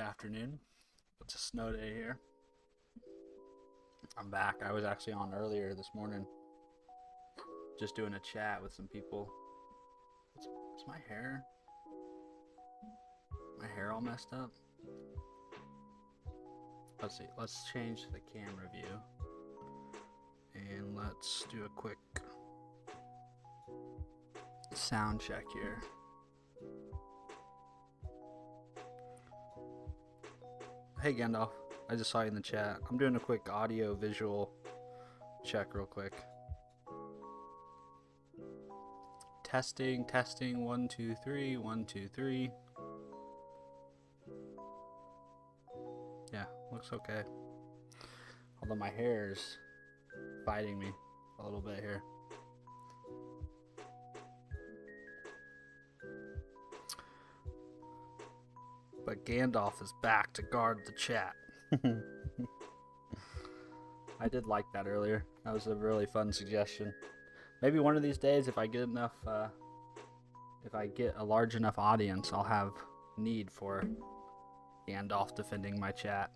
afternoon. It's a snow day here. I'm back. I was actually on earlier this morning, just doing a chat with some people. Is my hair all messed up? Let's see. Let's change the camera view, and let's do a quick sound check here. Hey Gandalf, I just saw you in the chat. I'm doing a quick audio visual check real quick. Testing, 1, 2, 3, 1, 2, 3. Yeah, looks okay. Although my hair's fighting me a little bit here. But Gandalf is back to guard the chat. I did like that earlier. That was a really fun suggestion. Maybe one of these days, if I get a large enough audience, I'll have need for Gandalf defending my chat.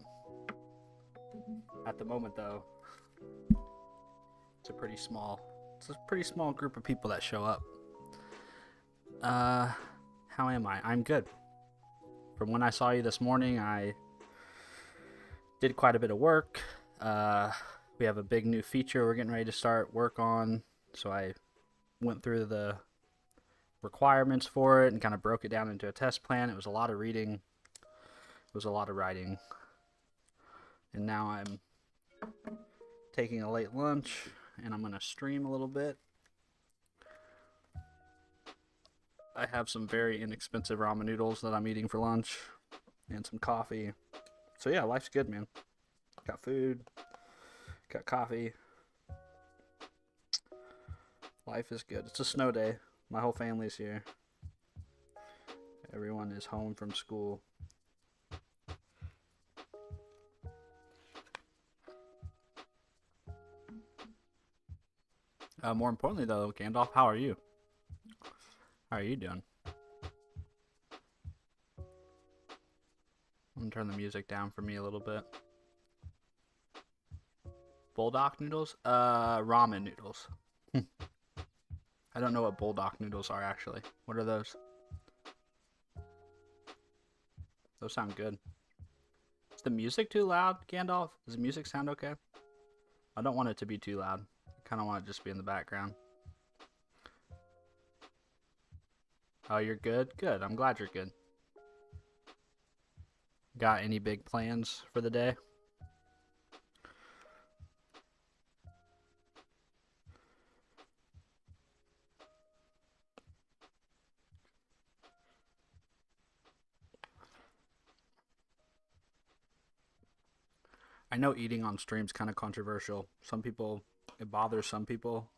At the moment, though, it's a pretty small group of people that show up. How am I? I'm good. From when I saw you this morning, I did quite a bit of work. We have a big new feature we're getting ready to start work on. So I went through the requirements for it and kind of broke it down into a test plan. It was a lot of reading. It was a lot of writing. And now I'm taking a late lunch and I'm going to stream a little bit. I have some very inexpensive ramen noodles that I'm eating for lunch and some coffee. So yeah, life's good, man. Got food, got coffee. Life is good. It's a snow day. My whole family's here. Everyone is home from school. More importantly, though, Gandalf, how are you? How are you doing? I'm gonna turn the music down for me a little bit. Bulldog noodles? Ramen noodles. I don't know what bulldog noodles are, actually. What are those? Those sound good. Is the music too loud, Gandalf? Does the music sound okay? I don't want it to be too loud. I kind of want it to just be in the background. Oh, you're good? Good. I'm glad you're good. Got any big plans for the day? I know eating on stream's kind of controversial. Some people, it bothers some people.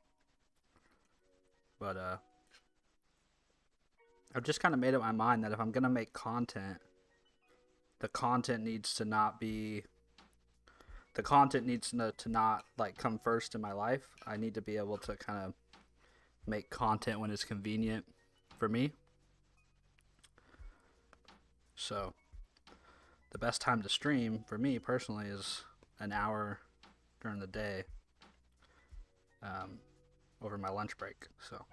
But I've just kind of made up my mind that if I'm going to make content, the content needs to not like come first in my life. I need to be able to kind of make content when it's convenient for me. So the best time to stream for me personally is an hour during the day, over my lunch break. So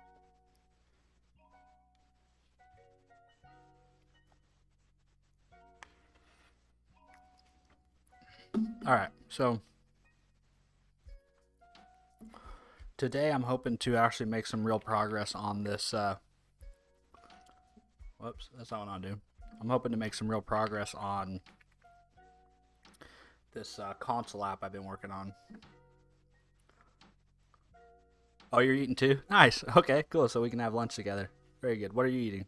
all right, so today I'm hoping to actually make some real progress on this. Whoops, that's not what I'll do. I'm hoping to make some real progress on this console app I've been working on. Oh, you're eating too? Nice. Okay, cool. So we can have lunch together. Very good. What are you eating?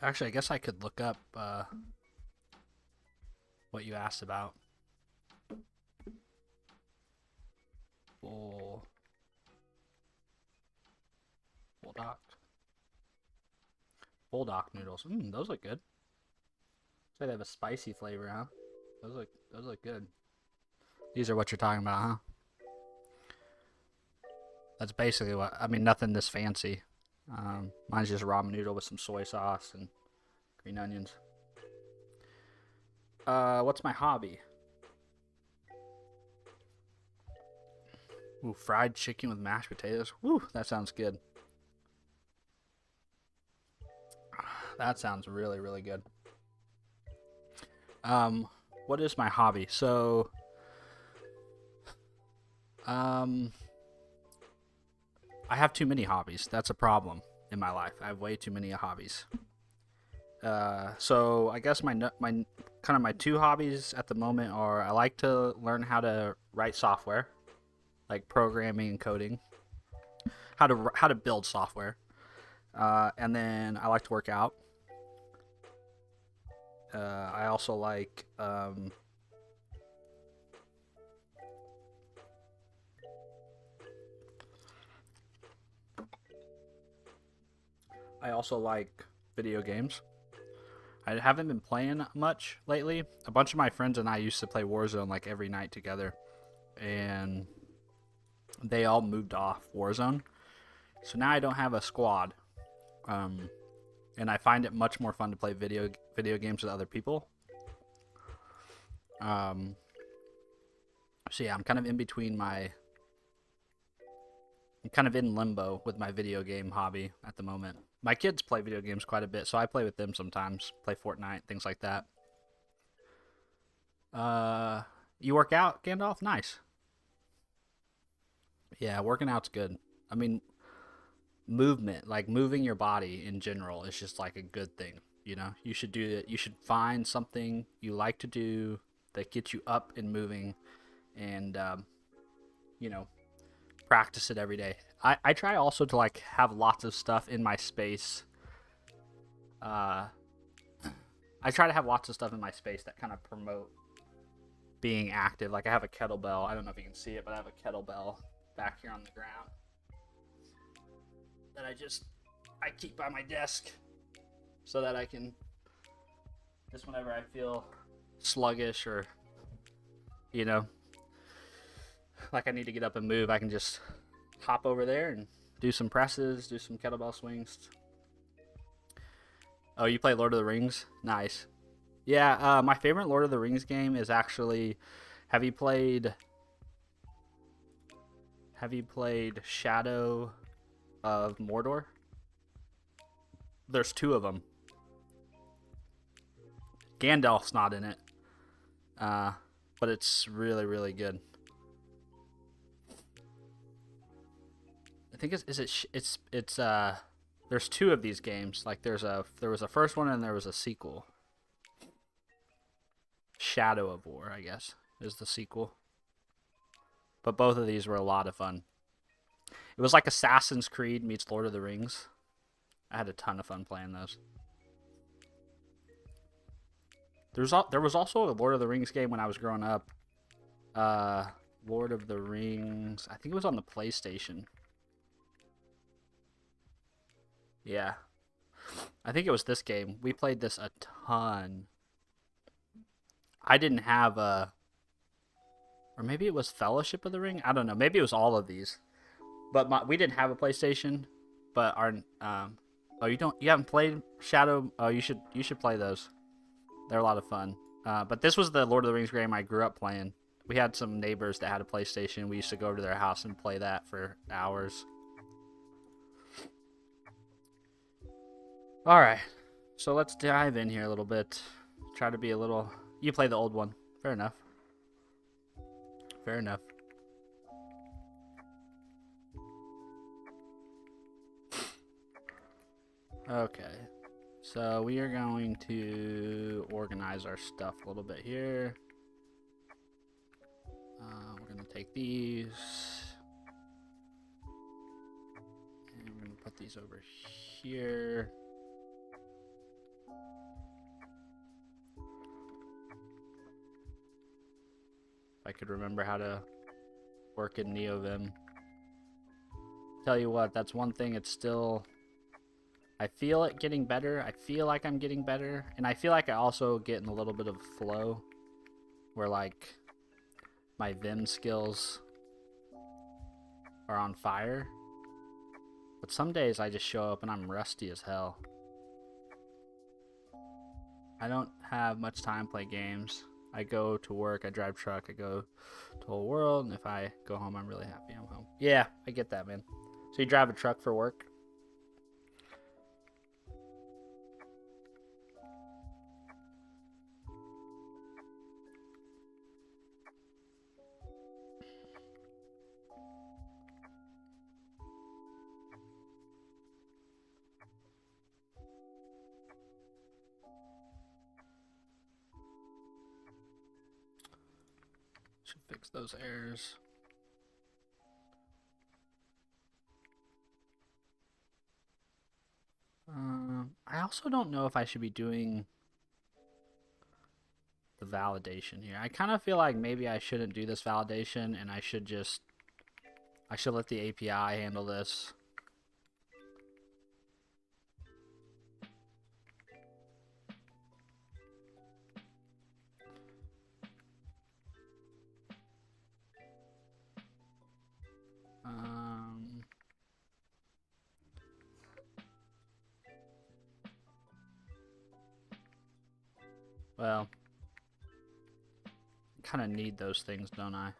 Actually, I guess I could look up what you asked about. Bulldog noodles. Those look good. So they have a spicy flavor, huh? Those look good. These are what you're talking about, huh? That's basically what I mean. Nothing this fancy. Mine's just ramen noodle with some soy sauce and green onions. What's my hobby? Ooh, fried chicken with mashed potatoes. Woo, that sounds good. That sounds really, really good. Um, what is my hobby? So, um, I have too many hobbies. That's a problem in my life. I have way too many hobbies. So I guess my kind of my two hobbies at the moment are I like to learn how to write software, like programming and coding, how to build software, and then I like to work out. I also like I also like video games. I haven't been playing much lately. A bunch of my friends and I used to play Warzone like every night together, and they all moved off Warzone. So now I don't have a squad, um, and I find it much more fun to play video games with other people. Um, so yeah, I'm kind of in between my. I'm kind of in limbo with my video game hobby at the moment. My kids play video games quite a bit, so I play with them sometimes. Play Fortnite, things like that. You work out, Gandalf? Nice. Yeah, working out's good. I mean, movement, like moving your body in general, is just like a good thing. You know, you should do it. You should find something you like to do that gets you up and moving, and you know, practice it every day. I try also to like have lots of stuff in my space. Uh, I try to have lots of stuff in my space that kind of promote being active. Like I have a kettlebell. I don't know if you can see it, but I have a kettlebell back here on the ground that I keep by my desk so that I can just whenever I feel sluggish or you know like I need to get up and move, I can just hop over there and do some presses, do some kettlebell swings. Oh, you play Lord of the Rings? Nice. Yeah, my favorite Lord of the Rings game is actually. Have you played? Have you played Shadow of Mordor? There's two of them. Gandalf's not in it, uh, but it's really really good. I think it's. There's two of these games. Like there was a first one and there was a sequel. Shadow of War, I guess, is the sequel. But both of these were a lot of fun. It was like Assassin's Creed meets Lord of the Rings. I had a ton of fun playing those. There was also a Lord of the Rings game when I was growing up. Uh, Lord of the Rings. I think it was on the PlayStation. Yeah, I think it was this game. We played this a ton. I didn't have a, or maybe it was Fellowship of the Ring. I don't know. Maybe it was all of these. But we didn't have a PlayStation. But our oh you haven't played Shadow. Oh you should play those. They're a lot of fun. But this was the Lord of the Rings game I grew up playing. We had some neighbors that had a PlayStation. We used to go over to their house and play that for hours. All right, so let's dive in here a little bit. Try to be a little. You play the old one. Fair enough. Fair enough. Okay, so we are going to organize our stuff a little bit here. We're going to take these. And we're going to put these over here. If I could remember how to work in NeoVim. Tell you what, that's one thing. It's still. I feel it getting better. I feel like I'm getting better. And I feel like I also get in a little bit of flow. Where like my Vim skills are on fire. But some days I just show up and I'm rusty as hell. I don't have much time to play games. I go to work, I drive truck, I go to the whole world, and if I go home, I'm really happy I'm home. Yeah, I get that, man. So you drive a truck for work? Should fix those errors. I also don't know if I should be doing the validation here. I kind of feel like maybe I shouldn't do this validation and I should let the API handle this. Well, kind of need those things, don't I?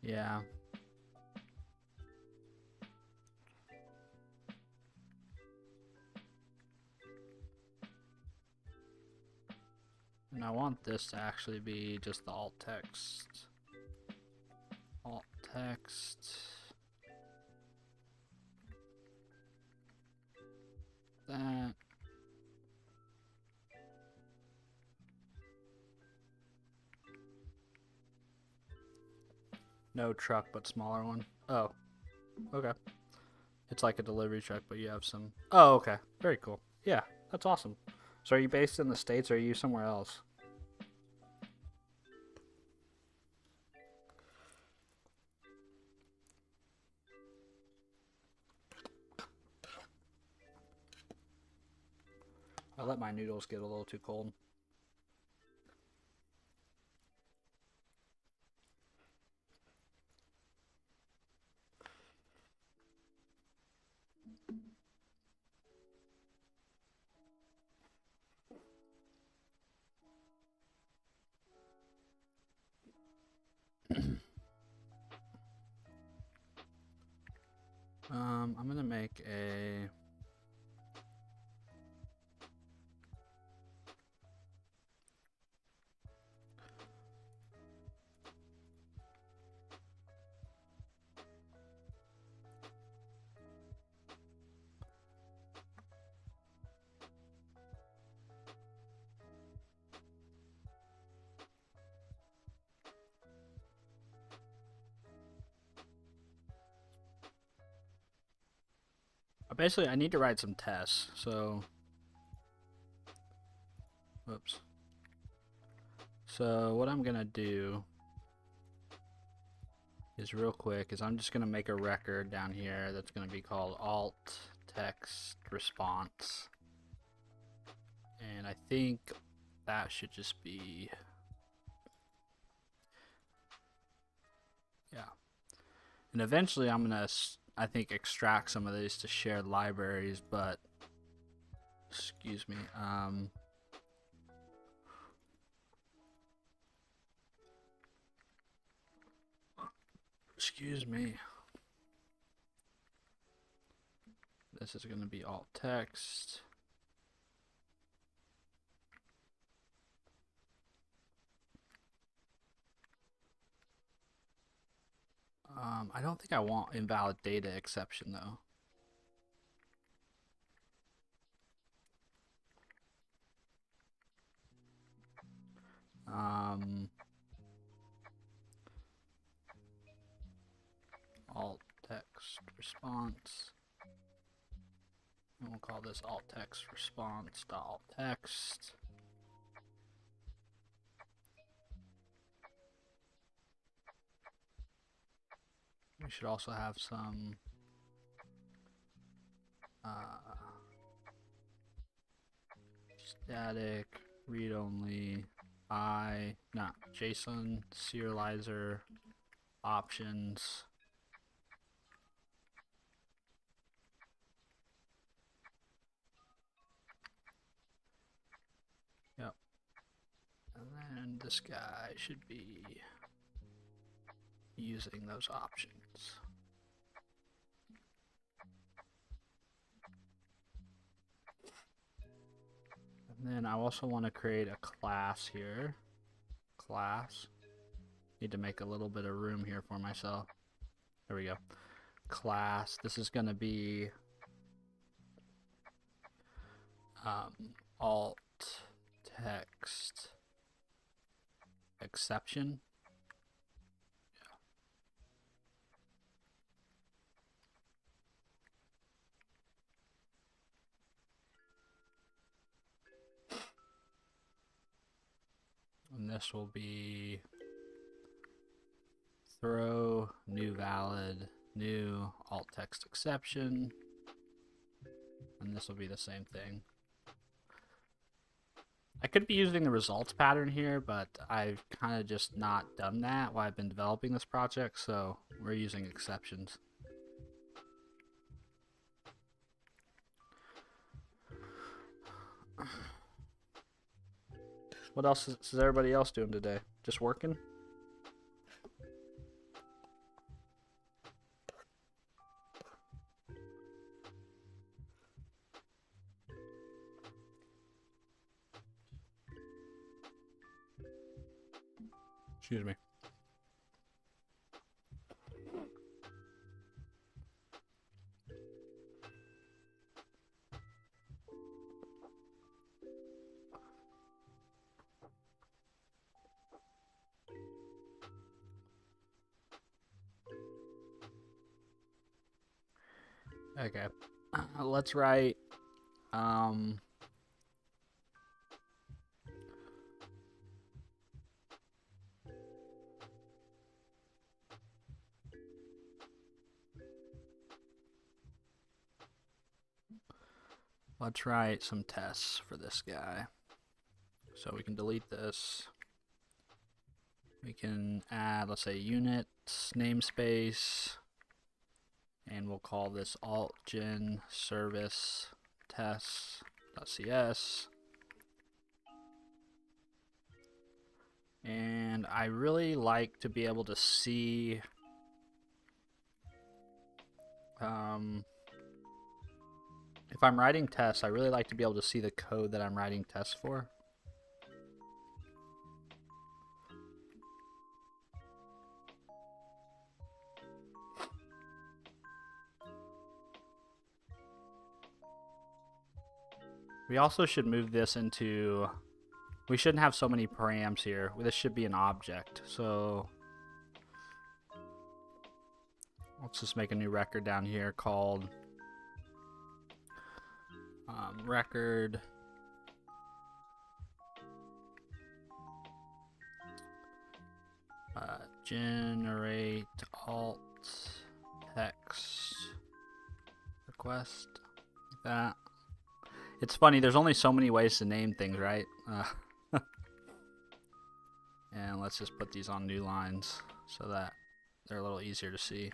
Yeah. And I want this to actually be just the alt text. Alt text. That. No truck, but smaller one. Oh, okay. It's like a delivery truck, but you have some. Oh, okay. Very cool. Yeah, that's awesome. So are you based in the States or are you somewhere else? I let my noodles get a little too cold. I'm gonna make a. Basically, I need to write some tests, so. Whoops. So, what I'm gonna do is real quick is I'm just gonna make a record down here that's gonna be called alt text response. And I think that should just be. Yeah. And eventually I'm gonna, I think, extract some of these to shared libraries, but excuse me. Excuse me. This is gonna be alt text. I don't think I want invalid data exception though. Alt text response. And we'll call this alt text response alt text. We should also have some Static, read only, JSON, serializer, options. Yep. And then this guy should be using those options. And then I also want to create a class here. Class. Need to make a little bit of room here for myself. There we go. Class. This is going to be alt text exception. And this will be throw new valid new alt text exception, and this will be the same thing. I could be using the results pattern here, but I've kind of just not done that while I've been developing this project, so we're using exceptions. What else is everybody else doing today? Just working? Excuse me. Okay, let's write let's write some tests for this guy. So we can delete this. We can add, let's say, unit namespace, and we'll call this altgen service tests.cs. And I really like to be able to see if I'm writing tests, I really like to be able to see the code that I'm writing tests for. We also should move this into, we shouldn't have so many params here. This should be an object. So let's just make a new record down here called record generate alt text request, like that. It's funny, there's only so many ways to name things, right? And let's just put these on new lines so that they're a little easier to see.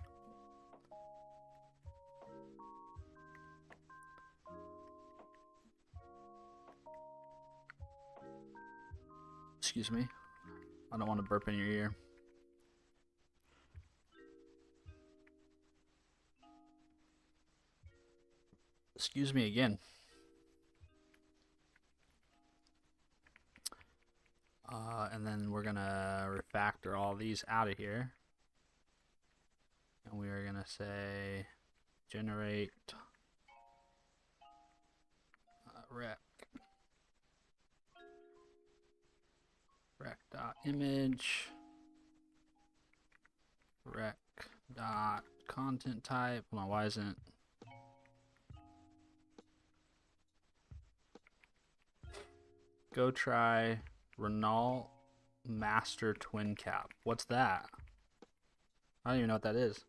Excuse me. I don't want to burp in your ear. Excuse me again. And then we're gonna refactor all these out of here. And we are gonna say generate rec.image rec.content type. Hold on, why isn't go try Renault Master Twin Cap? What's that? I don't even know what that is.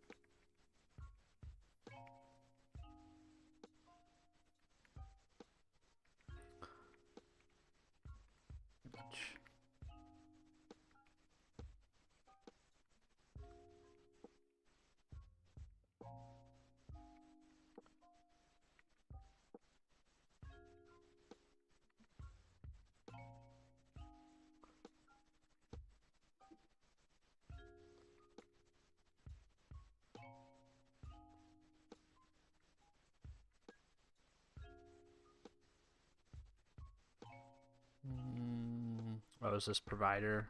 Oh, is this provider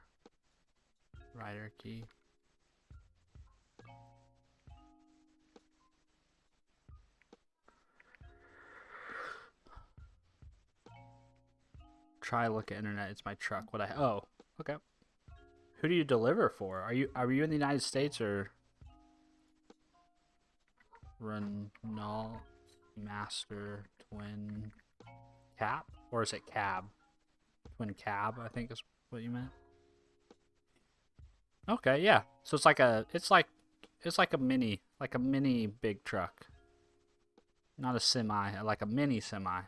key? Try look at internet. It's my truck. Oh, okay. Who do you deliver for? Are you in the United States or Renault Master Twin Cap? Or is it Cab? Twin Cab, I think is what you meant. Okay, yeah. So it's like a mini big truck. Not a semi, like a mini semi.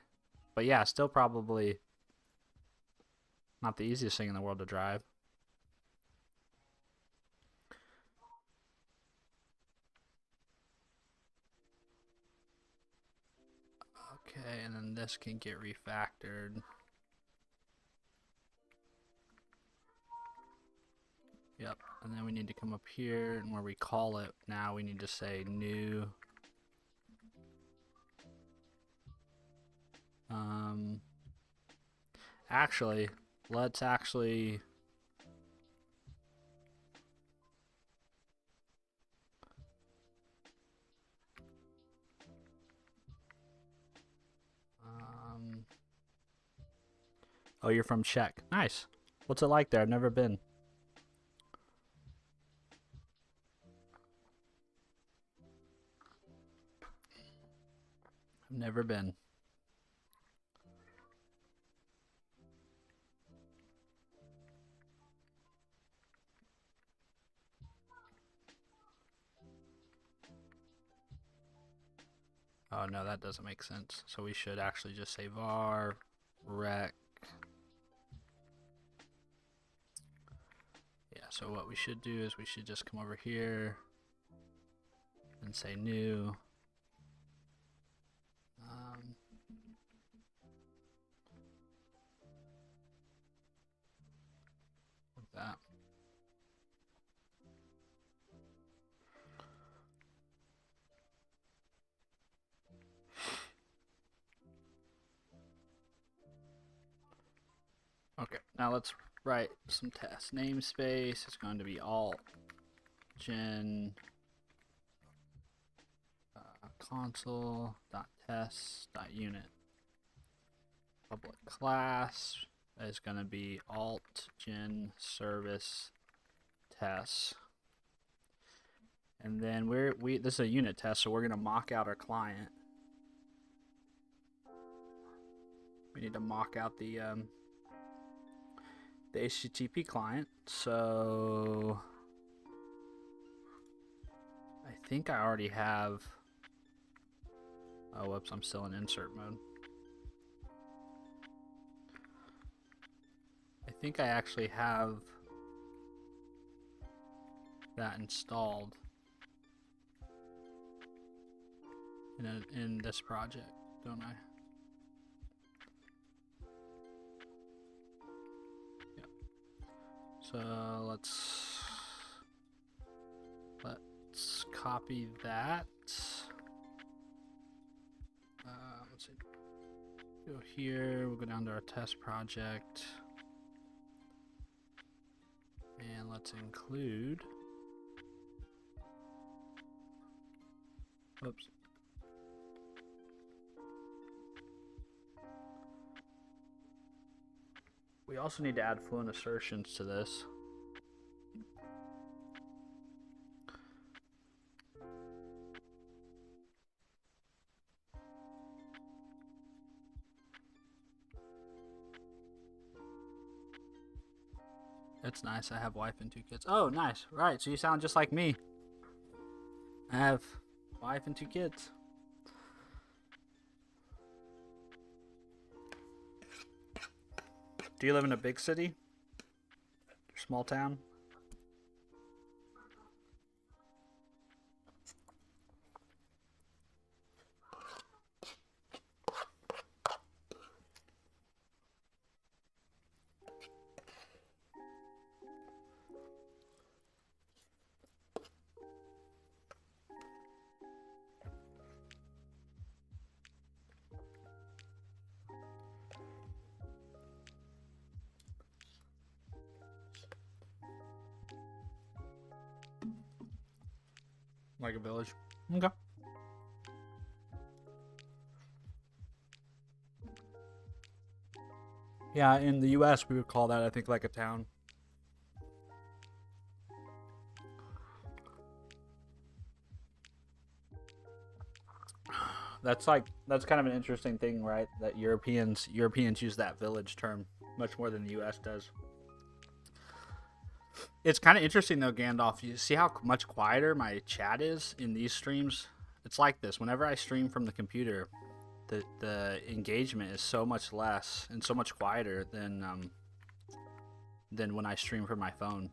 But yeah, still probably not the easiest thing in the world to drive. Okay, and then this can get refactored. Yep, and then we need to come up here, and where we call it now, we need to say new. Actually, let's actually oh, you're from Czech. Nice. What's it like there? I've never been. I've never been. Oh no, that doesn't make sense. So we should actually just say var rec. Yeah, so what we should do is we should just come over here and say new. Like that. Okay, now let's write some tests. Namespace is going to be alt gen console.test.unit. Public class is going to be alt gen service tests. And then this is a unit test, so we're going to mock out our client. We need to mock out the HTTP client. So I think I already have. Oh, whoops! I'm still in insert mode. I think I actually have that installed in this project, don't I? Yep. So let's copy that. Let's see. Go here. We'll go down to our test project, and let's include. Oops. We also need to add fluent assertions to this. That's nice. I have wife and 2 kids. Oh, nice. Right. So you sound just like me. I have wife and 2 kids. Do you live in a big city? Small town? Like a village. Okay. Yeah, in the US we would call that, I think, like a town. That's kind of an interesting thing, right? That Europeans use that village term much more than the US does. It's kind of interesting though, Gandalf. You see how much quieter my chat is in these streams? It's like this. Whenever I stream from the computer, the engagement is so much less and so much quieter than when I stream from my phone.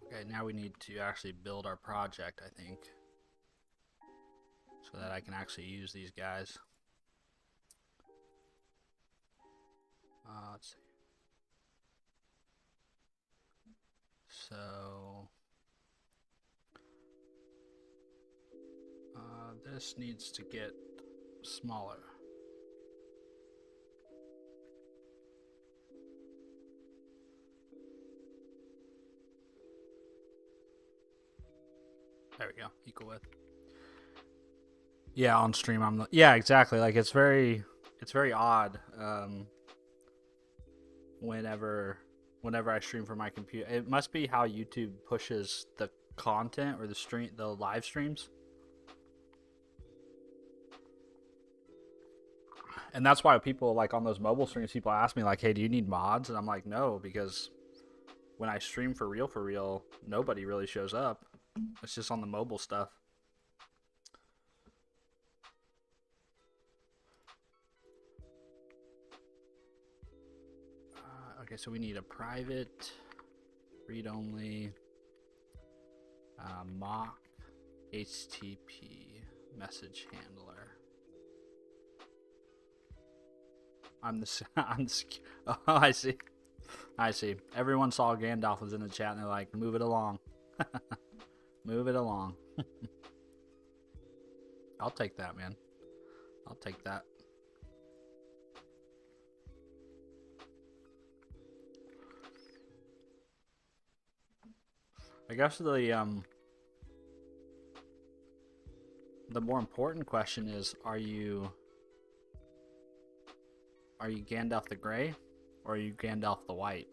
Okay, now we need to actually build our project, I think, so that I can actually use these guys. Let's see. So this needs to get smaller. There we go. Equal width. Yeah, on stream I'm yeah, exactly. Like it's very odd whenever I stream from my computer. It must be how YouTube pushes the content or the live streams. And that's why people like on those mobile streams, people ask me like, "Hey, do you need mods?" And I'm like, "No," because when I stream for real, nobody really shows up. It's just on the mobile stuff. Okay, so we need a private, read-only, mock HTTP message handler. I'm the oh, I see. Everyone saw Gandalf was in the chat and they're like, move it along. Move it along. I'll take that, man. I'll take that. I guess the more important question is, are you Gandalf the Grey or are you Gandalf the White?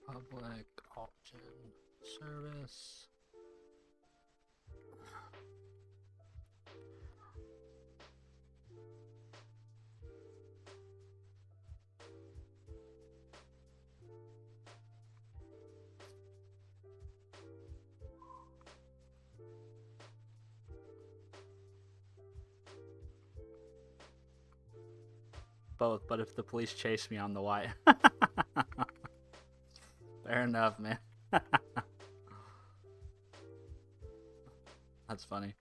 Public option service. Both, but if the police chase me on the white. Fair enough, man. That's funny.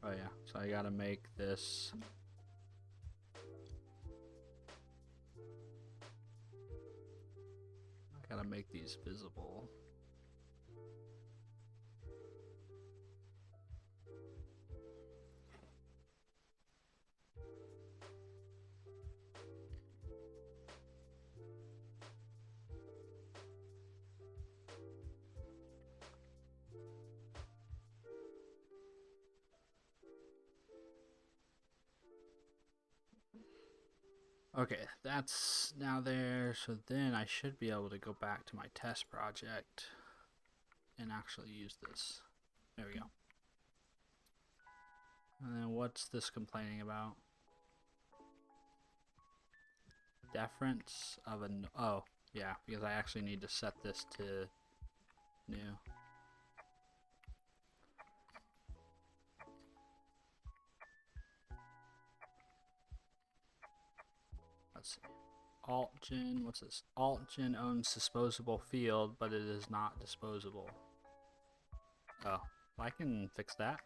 Oh yeah, so I gotta make this. I gotta make these visible. Okay, that's now there, so then I should be able to go back to my test project and actually use this. There we go. And then what's this complaining about? Deference of a... Oh, yeah, because I actually need to set this to new. let's see. Altgen, what's this? Altgen owns disposable field, but it is not disposable. Oh, I can fix that.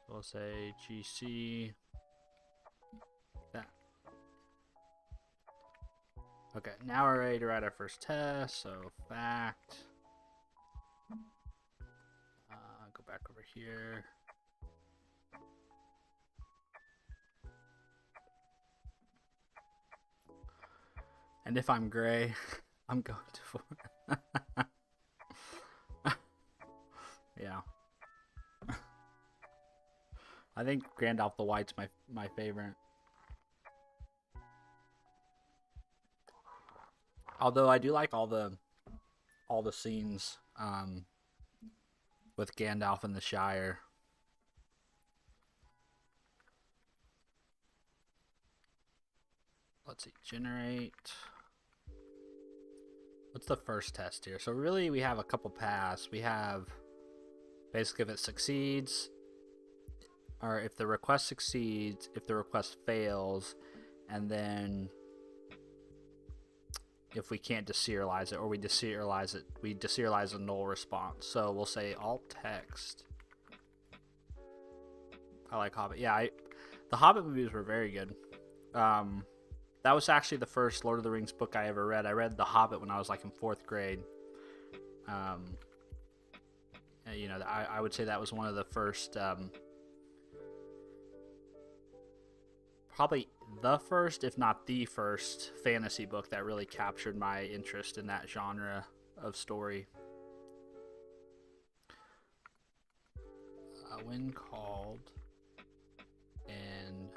So we'll say GC that. Okay, now we're ready to write our first test. So fact. Go back over here. And if I'm gray, I'm going to. Yeah. I think Gandalf the White's my favorite. Although I do like all the scenes with Gandalf in the Shire. Let's see, generate. What's the first test here? So really we have a couple paths. We have basically if it succeeds, or if the request succeeds, if the request fails, and then if we can't deserialize it, or we deserialize it, we deserialize a null response. So we'll say alt text. I like Hobbit. Yeah, the Hobbit movies were very good. That was actually the first Lord of the Rings book I ever read. I read The Hobbit when I was like in 4th grade. You know, I would say that was one of the first, probably the first, if not the first, fantasy book that really captured my interest in that genre of story. When called and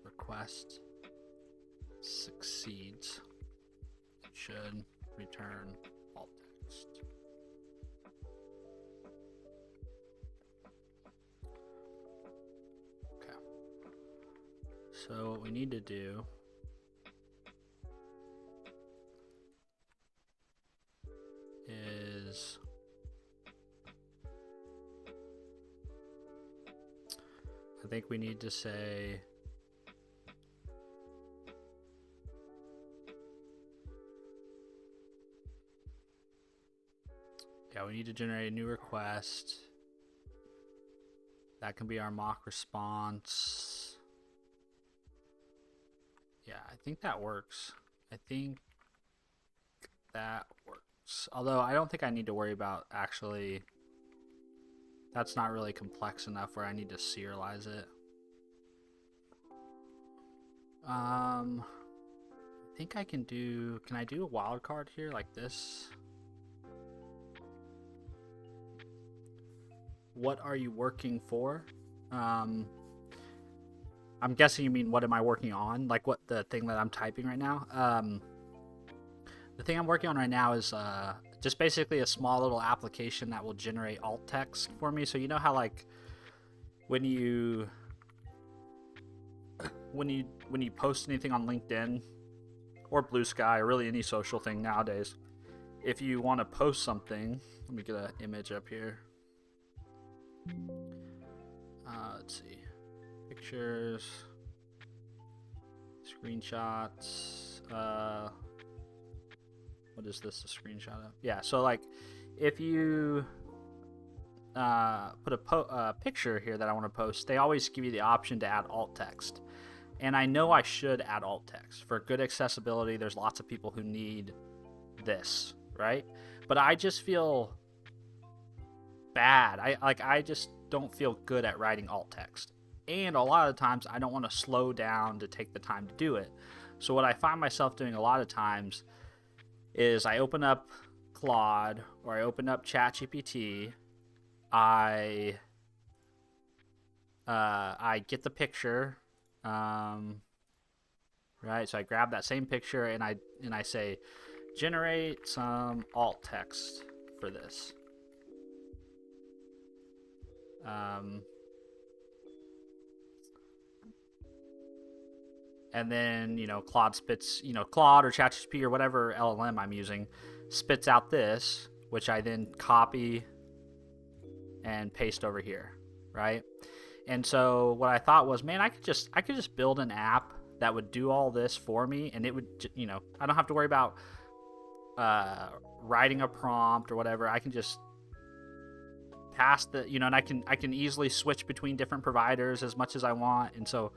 request succeeds, it should return alt text. Okay. So what we need to do is I think we need to say we need to generate a new request. That can be our mock response. Yeah, I think that works. I think that works. Although I don't think I need to worry about actually. That's not really complex enough where I need to serialize it. I think I can do. Can I do a wildcard here like this? What are you working for? I'm guessing you mean what am I working on? Like what the thing that I'm typing right now? The thing I'm working on right now is just basically a small little application that will generate alt text for me. So you know how like when you post anything on LinkedIn or Blue Sky or really any social thing nowadays, if you want to post something, let me get an image up here. Let's see, pictures, screenshots. What is this a screenshot of? Yeah, so like if you put a picture here that I want to post, they always give you the option to add alt text. And I know I should add alt text. For good accessibility, there's lots of people who need this, right? But I just feel bad. I just don't feel good at writing alt text. And a lot of times I don't want to slow down to take the time to do it. So what I find myself doing a lot of times is I open up Claude or I open up ChatGPT. I get the picture, right? So I grab that same picture and I say, generate some alt text for this. and then Claude spits, Claude or ChatGPT or whatever LLM I'm using spits out this, which I then copy and paste over here, right? And so what I thought was, man, I could just build an app that would do all this for me, and it would, I don't have to worry about writing a prompt or whatever. I can just pass the, and I can easily switch between different providers as much as I want. And so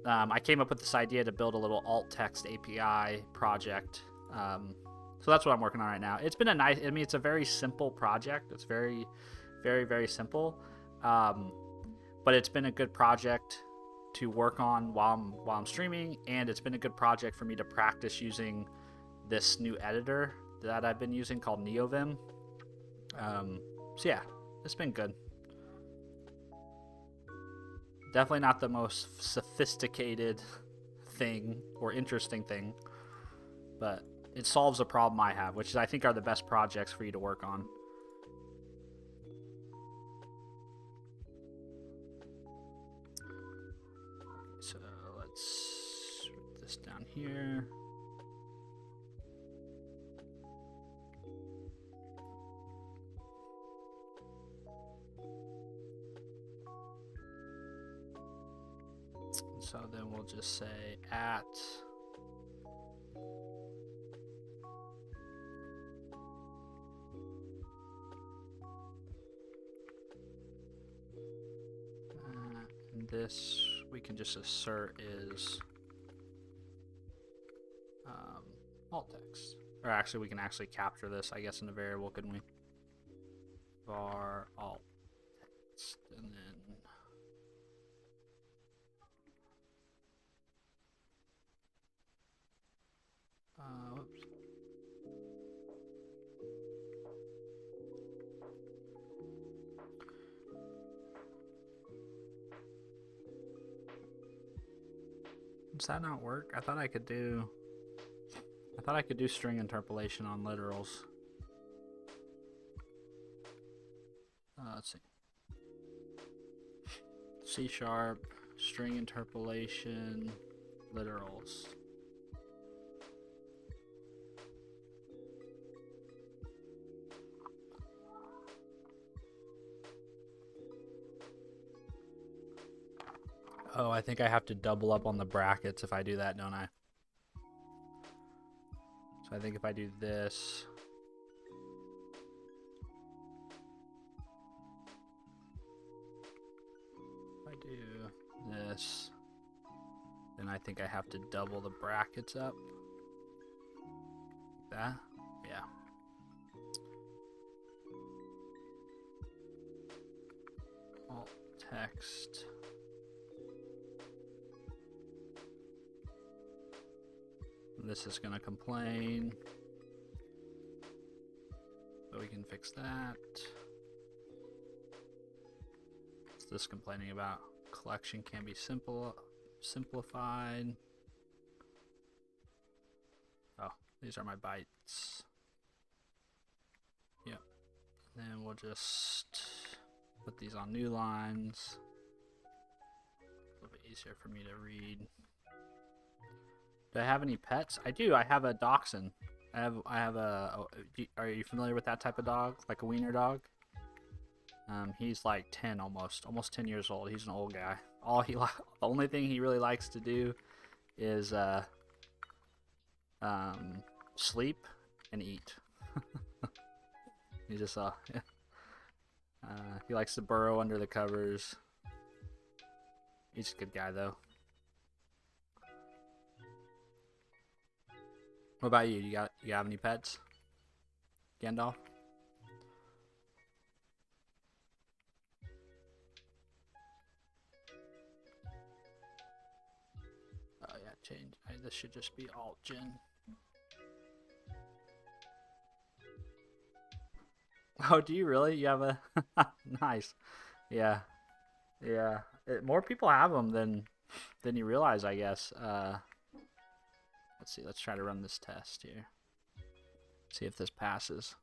I came up with this idea to build a little alt text API project. So that's what I'm working on right now. It's been it's a very simple project. It's very, very, very simple. But it's been a good project to work on while I'm streaming, and it's been a good project for me to practice using this new editor that I've been using called NeoVim. So yeah, it's been good. Definitely not the most sophisticated thing or interesting thing, but it solves a problem I have, which I think are the best projects for you to work on. So let's put this down here. So then we'll just say at and this we can just assert is alt text. Or actually, we can actually capture this, I guess, in a variable, couldn't we? Var alt text, and then whoops. Does that not work? I thought I could do string interpolation on literals. Let's see. C# string interpolation literals. Oh, I think I have to double up on the brackets if I do that, don't I? So I think if I do this, if I do this, then I think I have to double the brackets up. Like that? Yeah. Alt text. This is going to complain. So we can fix that. What's this complaining about? Collection can be simplified. Oh, these are my bytes. Yep. Then we'll just put these on new lines. A little bit easier for me to read. Do I have any pets? I do. I have a dachshund. I have a. Are you familiar with that type of dog? Like a wiener dog? He's like 10 almost 10 years old. He's an old guy. The only thing he really likes to do is sleep and eat. He just he likes to burrow under the covers. He's a good guy though. What about you? You have any pets? Gandalf? Oh yeah, change. This should just be alt gen. Oh, do you really? You have a nice. Yeah, yeah. More people have them than you realize, I guess. Let's see. Let's try to run this test here. See if this passes.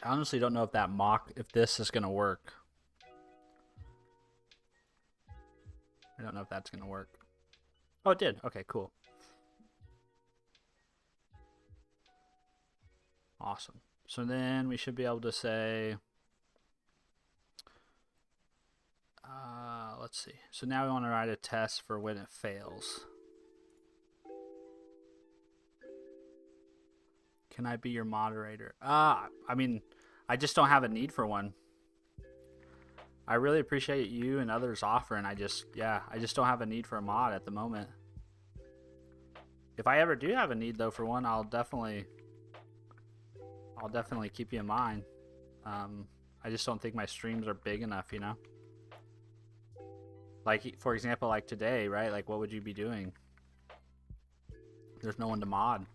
I honestly don't know if that mock, if this is going to work. I don't know if that's going to work. Oh, it did. Okay, cool. Awesome. So then we should be able to say, let's see. So now we want to write a test for when it fails. Can I be your moderator? I mean, I just don't have a need for one. I really appreciate you and others offering. I just don't have a need for a mod at the moment. If I ever do have a need though for one, I'll definitely keep you in mind. I just don't think my streams are big enough, you know? Like, for example, like today, right? Like, what would you be doing? There's no one to mod.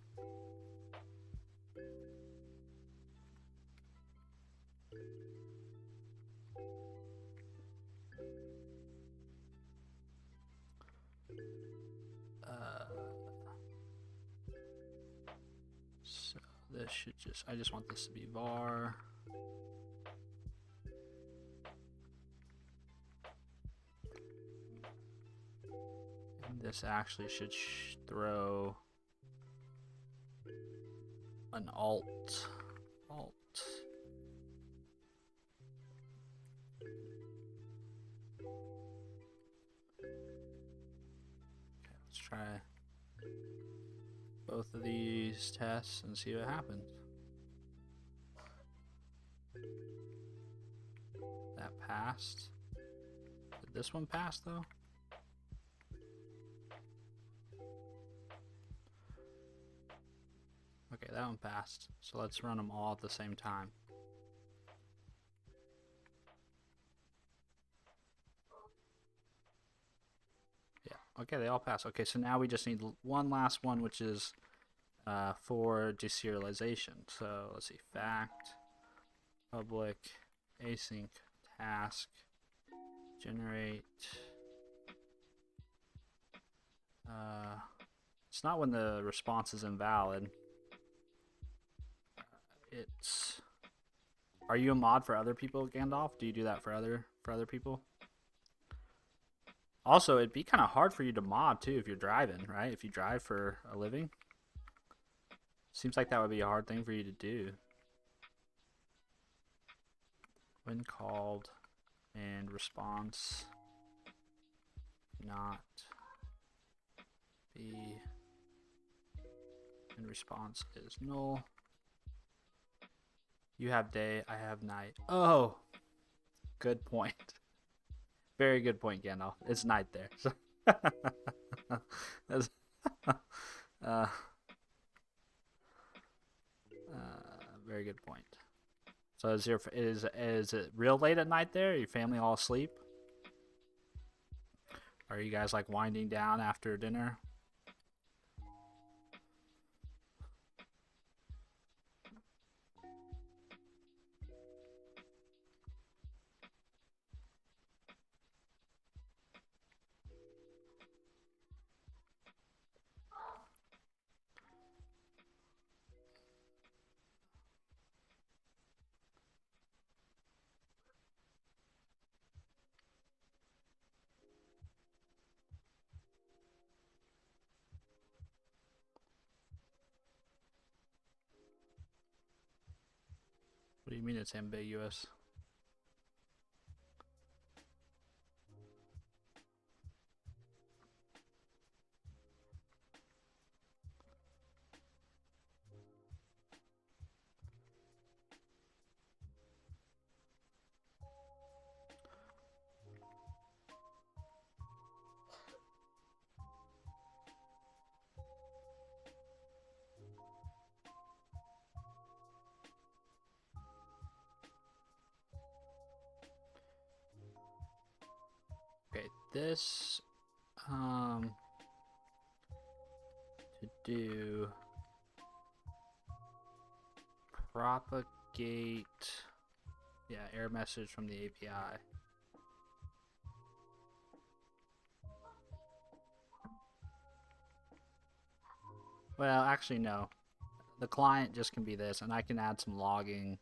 So this should just, I just want this to be var. And this actually should throw an alt. Okay, let's try both of these tests and see what happens. That passed. Did this one pass though? Okay, that one passed. So let's run them all at the same time. Yeah, okay, they all pass. Okay, so now we just need one last one, which is for deserialization. So let's see, fact, public, async, task, generate. It's not when the response is invalid. It's, are you a mod for other people, Gandalf? Do you do that for other people? Also, it'd be kind of hard for you to mod too if you're driving, right? If you drive for a living, seems like that would be a hard thing for you to do. When called and response not be, and response is null. You have day, I have night. Oh, good point. Very good point, Gandalf. It's night there. Very good point. So is it real late at night there? Are your family all asleep? Are you guys like winding down after dinner? What do you mean it's ambiguous? Okay, this to do propagate, yeah, error message from the API. Well, actually no. The client just can be this, and I can add some logging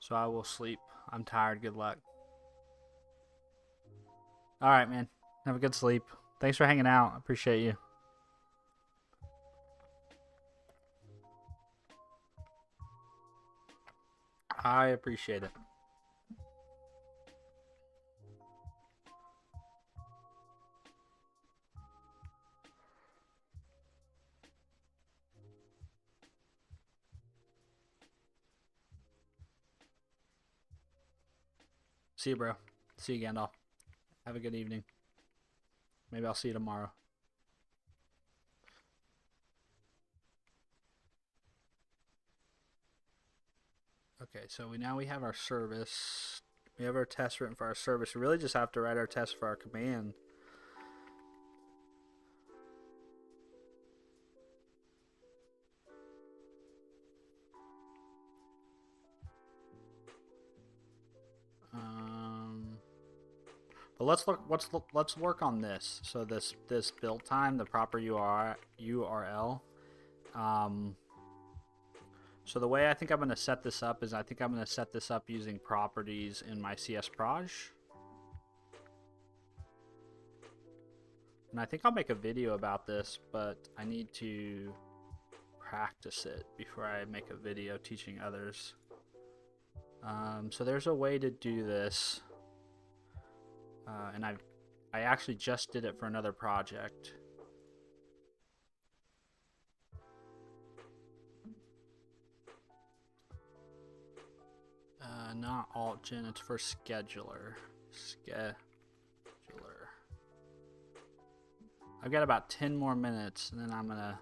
So I will sleep. I'm tired. Good luck. All right, man. Have a good sleep. Thanks for hanging out. I appreciate you. I appreciate it. See you, bro. See you, Gandalf. Have a good evening. Maybe I'll see you tomorrow. Okay, so now we have our service. We have our test written for our service. We really just have to write our test for our command. But let's work on this. So this build time, the proper URL. So the way I think I'm going to set this up is I think I'm going to set this up using properties in my CS Proj. And I think I'll make a video about this, but I need to practice it before I make a video teaching others. So there's a way to do this. And I actually just did it for another project. Not AltGen, it's for scheduler. I've got about 10 more minutes, and then I'm gonna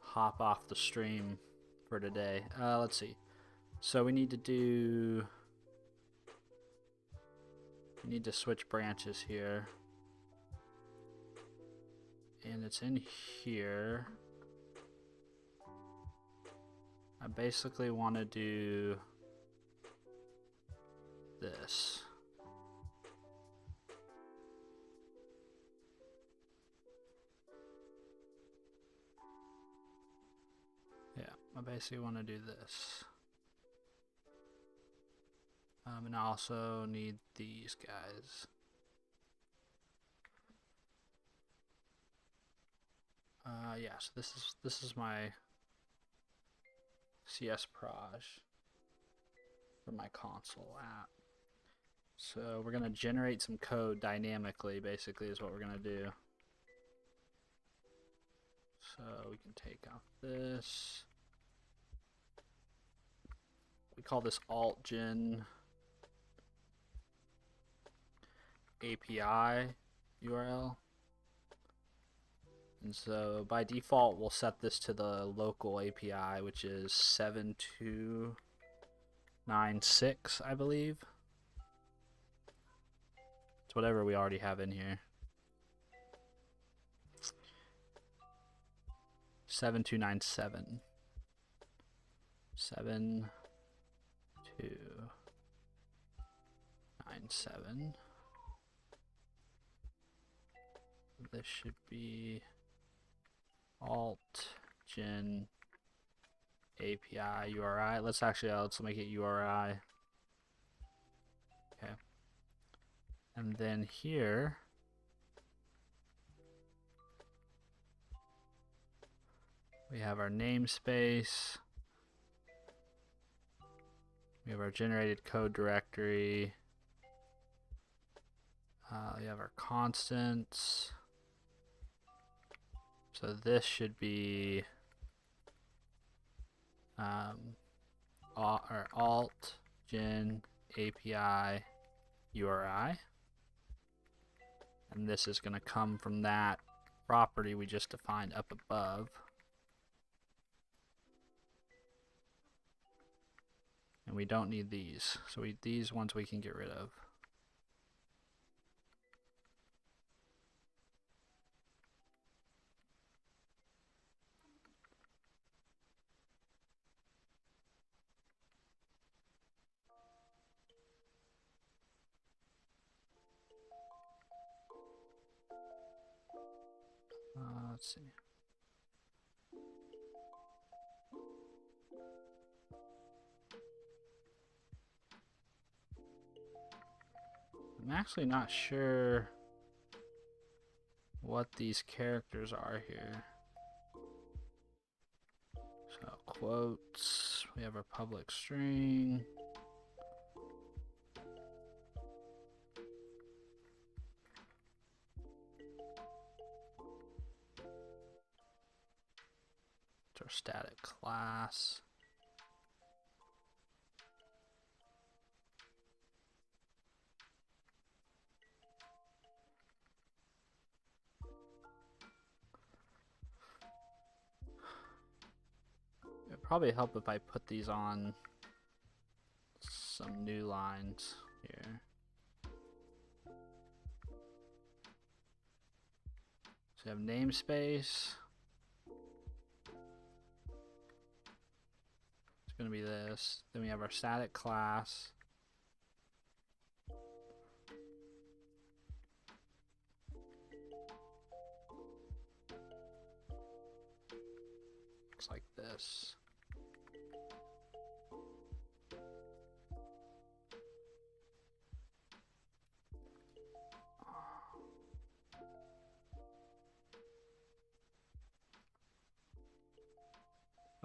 hop off the stream for today. Let's see. So we need to switch branches here. And it's in here. I basically want to do this. Yeah, I basically want to do this. And I also need these guys. Yeah, so this is my CS Proj for my console app. So we're gonna generate some code dynamically, basically, is what we're gonna do. So we can take off this. We call this AltGen API URL. And so by default, we'll set this to the local API, which is 7296, I believe. It's whatever we already have in here. 7297. 7297. This should be AltGen API URI. Let's make it URI. Okay. And then here we have our namespace. We have our generated code directory. We have our constants. So this should be AltGen API URI. And this is going to come from that property we just defined up above. And we don't need these. So these ones we can get rid of. Let's see. I'm actually not sure what these characters are here. So quotes, we have our public string. It's our static class. It'd probably help if I put these on some new lines here. So we have namespace. It's going to be this. Then we have our static class. Looks like this.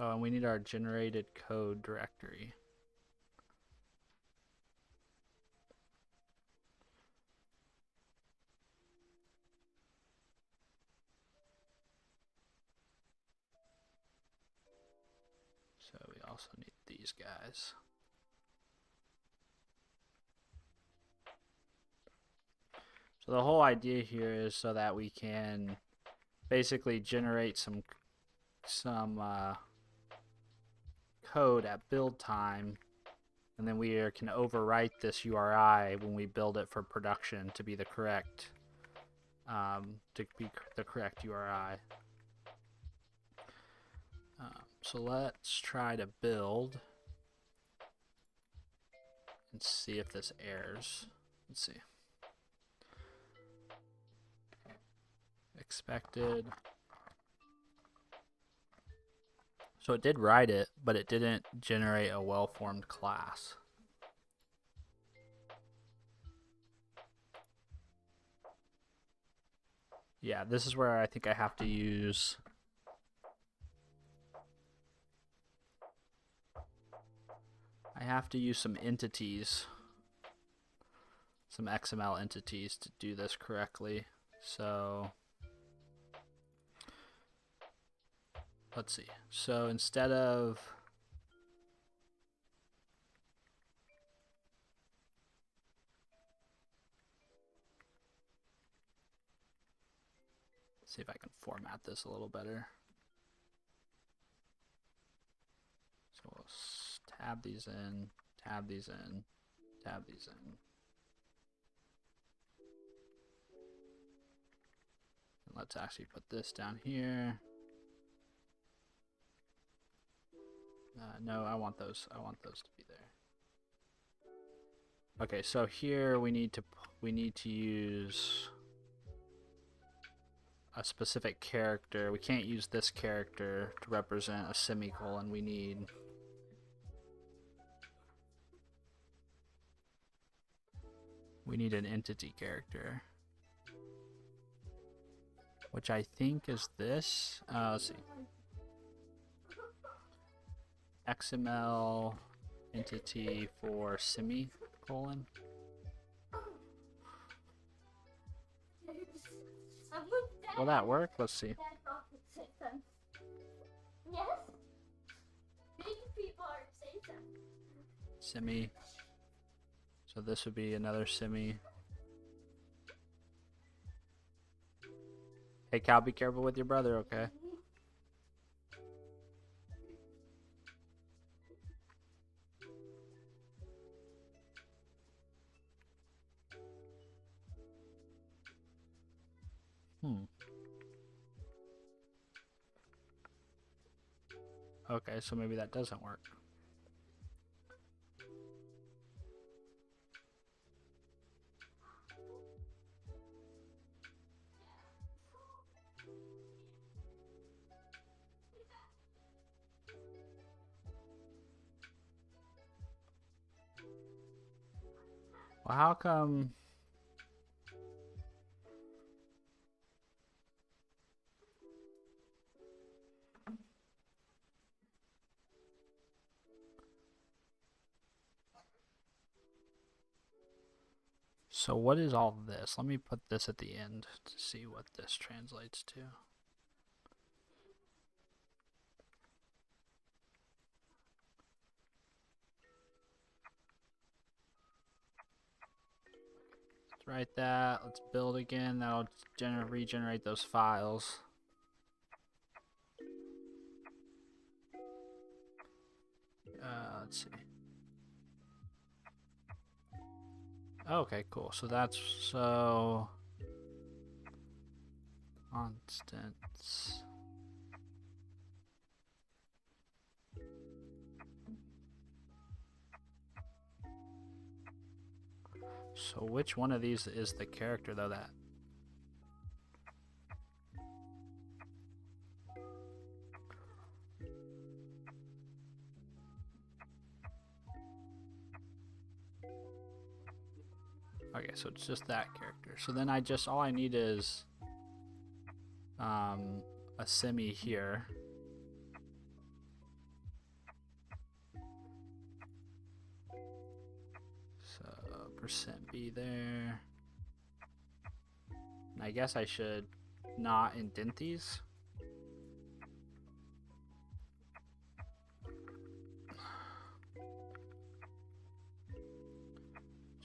Oh, and we need our generated code directory. So we also need these guys. So the whole idea here is so that we can basically generate some code at build time, and then we can overwrite this URI when we build it for production to be the correct URI. So let's try to build and see if this errors. Let's see. Expected. So it did write it, but it didn't generate a well-formed class. Yeah, this is where I think I have to use some entities, some XML entities to do this correctly. So let's see. So instead of see if I can format this a little better. So we'll tab these in, tab these in, tab these in. And let's actually put this down here. No, I want those to be there. Okay, so here we need to use a specific character. We can't use this character to represent a semicolon. We need an entity character, which I think is this. Let's see. XML entity for semicolon. Will that work? Let's see. Semi. So this would be another semi. Hey Cal, be careful with your brother, okay? Okay, so maybe that doesn't work. Well, how come So what is all this? Let me put this at the end to see what this translates to. Let's write that. Let's build again. That'll regenerate those files. Let's see. Okay, cool. So that's constants. So which one of these is the character though that? Okay, so it's just that character. So then all I need is a semi here. So %b there. And I guess I should not indent these.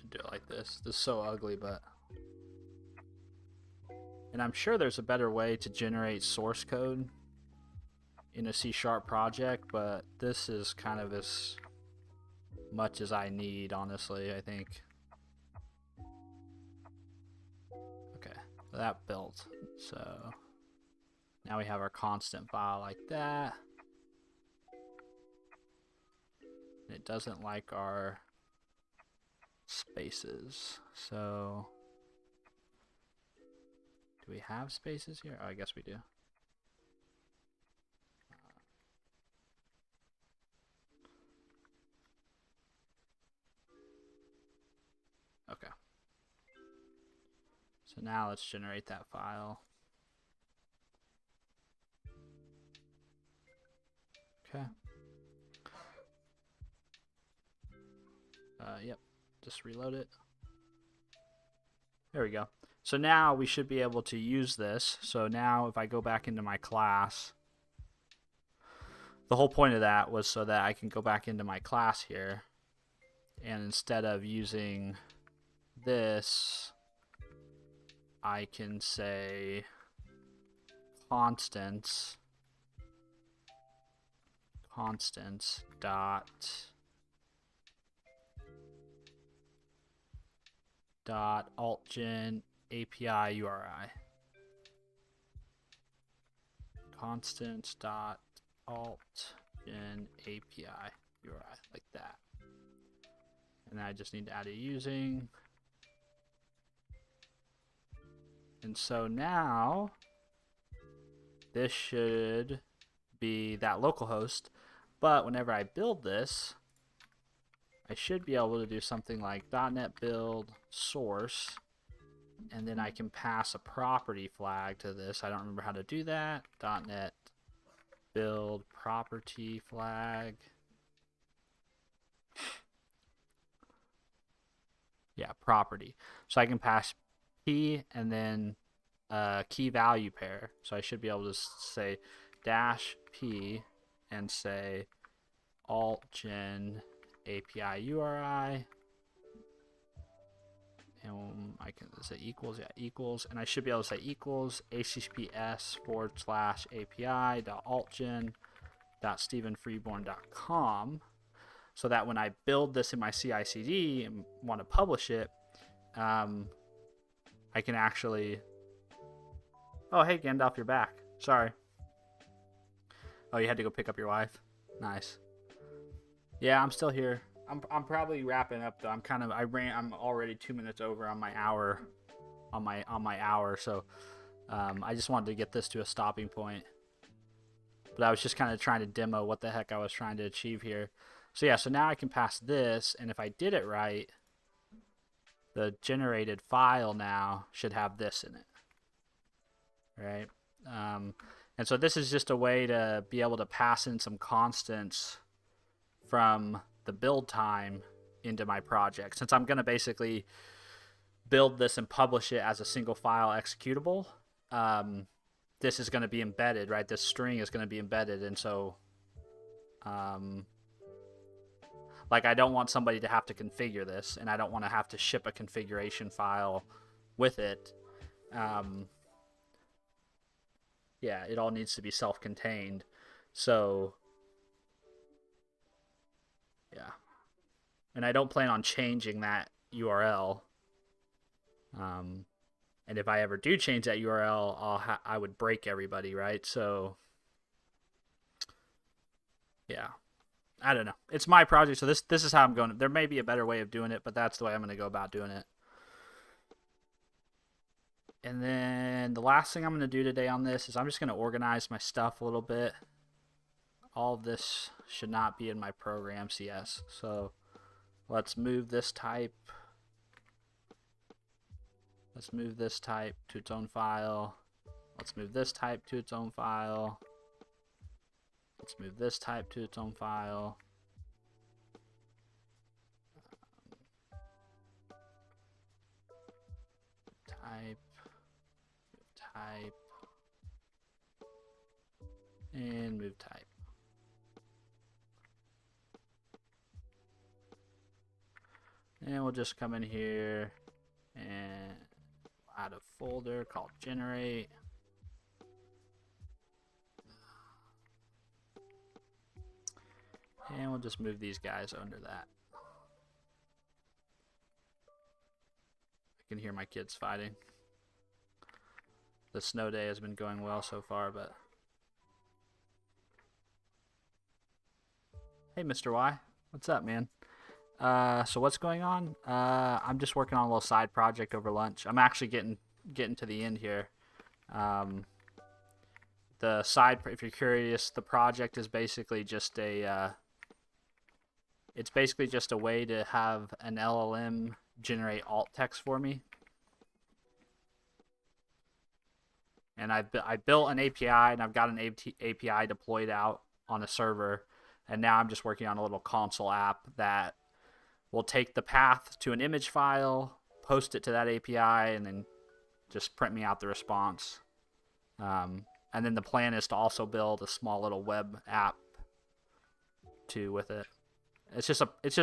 Do it like this. This is so ugly, but... And I'm sure there's a better way to generate source code in a C# project, but this is kind of as much as I need, honestly, I think. Okay, that built. So now we have our constant file like that. It doesn't like our spaces. So do we have spaces here? Oh, I guess we do. Okay. So now let's generate that file. Okay. Yep. Just reload it. There we go. So now we should be able to use this. So now if I go back into my class, the whole point of that was so that I can go back into my class here, and instead of using this, I can say constants dot altgen API URI. Constants dot altgen API URI, like that. And I just need to add a using. And so now this should be that localhost, but whenever I build this, I should be able to do something like .NET build source, and then I can pass a property flag to this. I don't remember how to do that. .NET build property flag. Yeah, property. So I can pass P and then key value pair. So I should be able to say -P and say altgen API URI, and I can say equals, yeah, equals, and I should be able to say equals https://api.altgen.stephenfreeborn.com, so that when I build this in my CI/CD and want to publish it, I can actually... Oh, hey Gandalf, you're back. Sorry. Oh, you had to go pick up your wife. Nice. Yeah, I'm still here. I'm probably wrapping up though. I'm already 2 minutes over on my hour, so I just wanted to get this to a stopping point. But I was just kind of trying to demo what the heck I was trying to achieve here. So yeah, so now I can pass this, and if I did it right, the generated file now should have this in it. Right? And so this is just a way to be able to pass in some constants from the build time into my project, since I'm going to basically build this and publish it as a single file executable, this is going to be embedded, right? This string is going to be embedded, and so like I don't want somebody to have to configure this, and I don't want to have to ship a configuration file with it. Yeah, it all needs to be self-contained. So yeah, and I don't plan on changing that URL. And if I ever do change that URL, I would break everybody, right? So yeah, I don't know. It's my project, so this is how I'm going. There may be a better way of doing it, but that's the way I'm going to go about doing it. And then the last thing I'm going to do today on this is I'm just going to organize my stuff a little bit. All of this should not be in my program CS. So let's move this type. Let's move this type to its own file. Let's move this type to its own file. Let's move this type to its own file. Type, and move type. And we'll just come in here and add a folder called generate. And we'll just move these guys under that. I can hear my kids fighting. The snow day has been going well so far, but... Hey, Mr. Y. What's up, man? So what's going on? I'm just working on a little side project over lunch. I'm actually getting to the end here. The side, if you're curious, the project is basically just a... it's basically just a way to have an LLM generate alt text for me. And I built an API, and I've got an API deployed out on a server. And now I'm just working on a little console app that will take the path to an image file, post it to that API, and then just print me out the response. And then the plan is to also build a small little web app too with it. It's just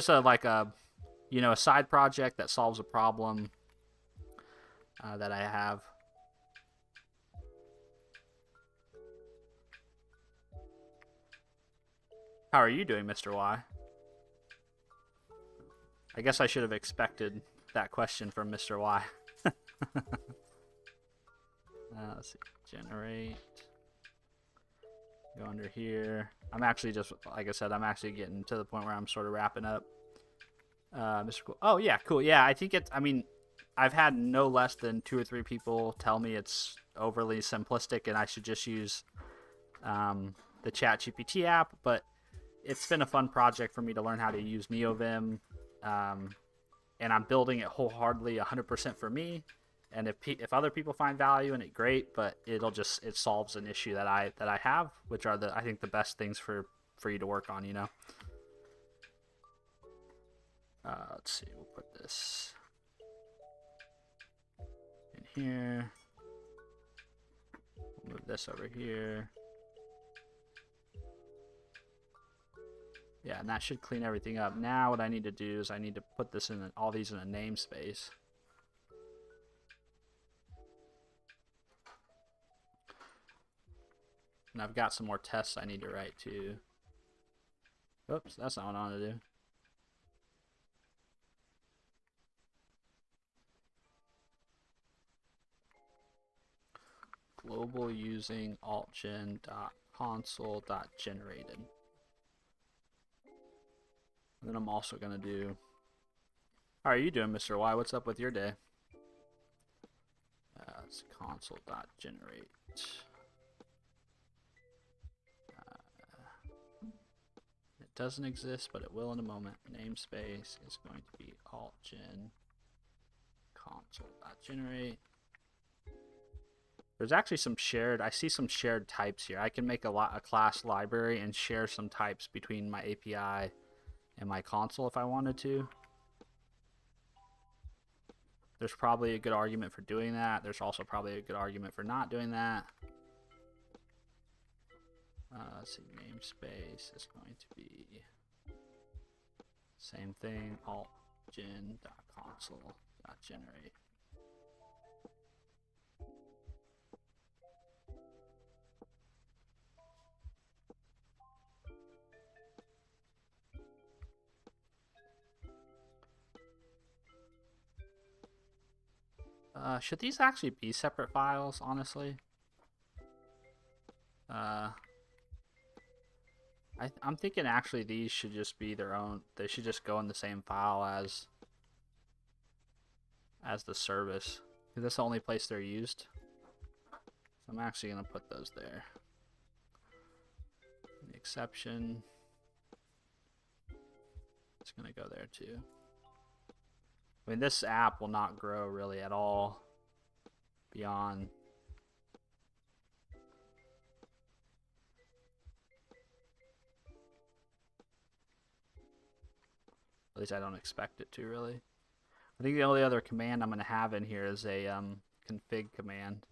a like a, you know, a side project that solves a problem that I have. How are you doing, Mr. Y? I guess I should have expected that question from Mr. Y. Let's see. Generate. Go under here. I'm actually just, like I said, I'm actually getting to the point where I'm sort of wrapping up. Mr. Cool. Oh, yeah, cool. Yeah, I think it's, I mean, I've had no less than 2 or 3 people tell me it's overly simplistic and I should just use the ChatGPT app, but it's been a fun project for me to learn how to use NeoVim, and I'm building it wholeheartedly 100% for me. And if other people find value in it, great. But it solves an issue that I have, which are I think the best things for you to work on. You know. Let's see. We'll put this in here. We'll move this over here. Yeah, and that should clean everything up. Now what I need to do is I need to put this in all these in a namespace. And I've got some more tests I need to write too. Oops, that's not what I want to do. Global using altgen.console.generated. And then I'm also going to do... How are you doing, Mr. Y? What's up with your day? It's console.generate. It doesn't exist, but it will in a moment. Namespace is going to be altgen console.generate. There's actually some shared, I see some shared types here. I can make a class library and share some types between my API and my console if I wanted to. There's probably a good argument for doing that. There's also probably a good argument for not doing that. Let's see, namespace is going to be same thing, altgen.console.generate. Should these actually be separate files, honestly? I'm thinking actually these should just be their own. They should just go in the same file as the service, because that's the only place they're used. So I'm actually going to put those there. The exception, it's going to go there too. I mean, this app will not grow really at all beyond. At least I don't expect it to, really. I think the only other command I'm going to have in here is a config command.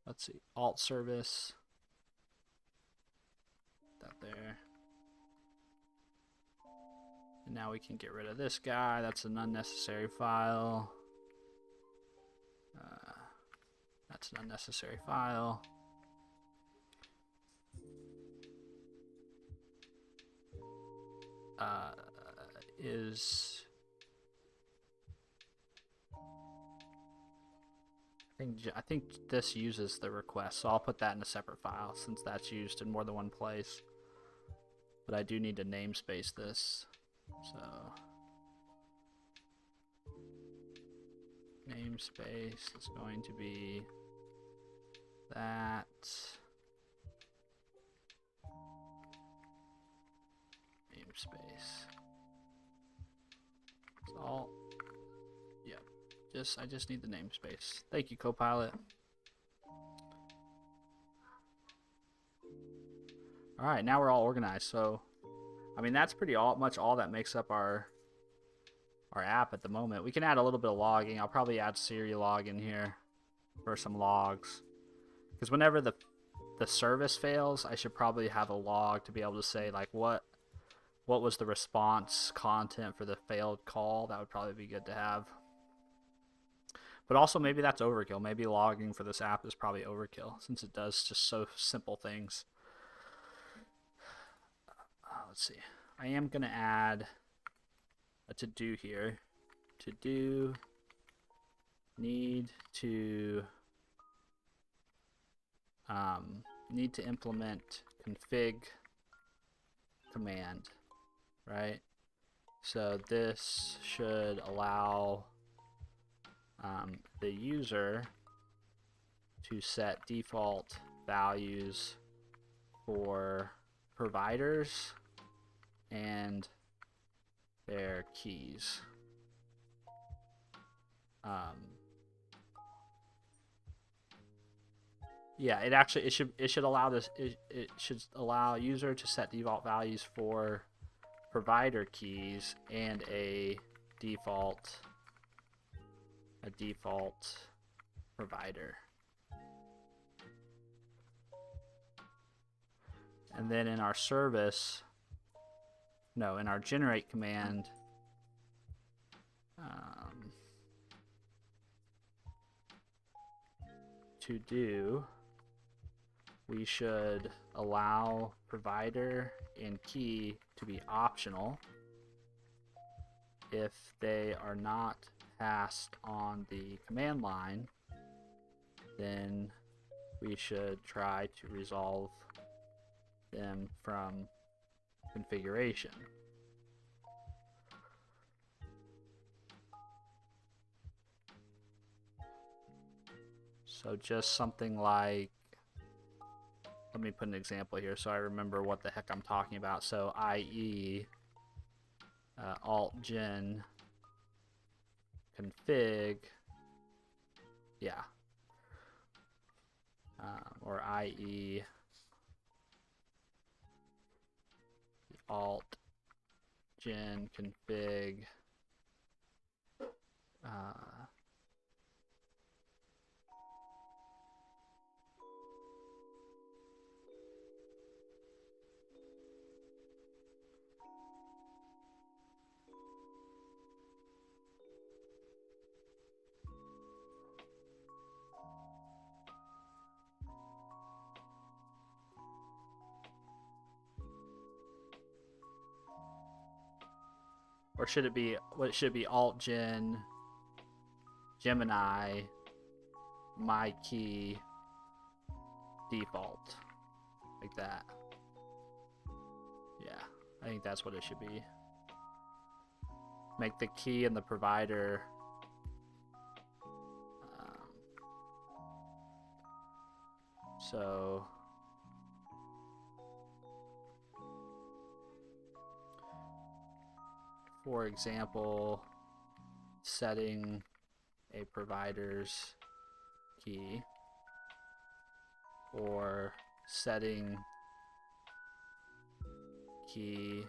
Let's see, alt service. That there. And now we can get rid of this guy. That's an unnecessary file. That's an unnecessary file. I think this uses the request, so I'll put that in a separate file since that's used in more than one place. But I do need to namespace this, so namespace is going to be that. Namespace. Alt. Yep. I just need the namespace. Thank you, Copilot. All right, now we're all organized. So, I mean, that's pretty much all that makes up our app at the moment. We can add a little bit of logging. I'll probably add Serialog in here for some logs, because whenever the service fails, I should probably have a log to be able to say like what was the response content for the failed call. That would probably be good to have. But also maybe that's overkill. Maybe logging for this app is probably overkill since it does just so simple things. Let's see. I am going to add a to-do here. To-do need to implement config command, right? So this should allow the user to set default values for providers and their keys. Yeah, it should allow this. It should allow user to set default values for provider keys and a default provider. And then in our service, no, in our generate command, to do, we should allow provider and key to be optional if they are not passed on the command line. Then we should try to resolve them from configuration. So just something like, let me put an example here so I remember what the heck I'm talking about. So i.e. altgen config, yeah, or i.e. altgen config Uh, or should it be, what should it be, Alt Gen, Gemini, my key, default, like that. Yeah, I think that's what it should be. Make the key and the provider so for example, setting a provider's key or setting key,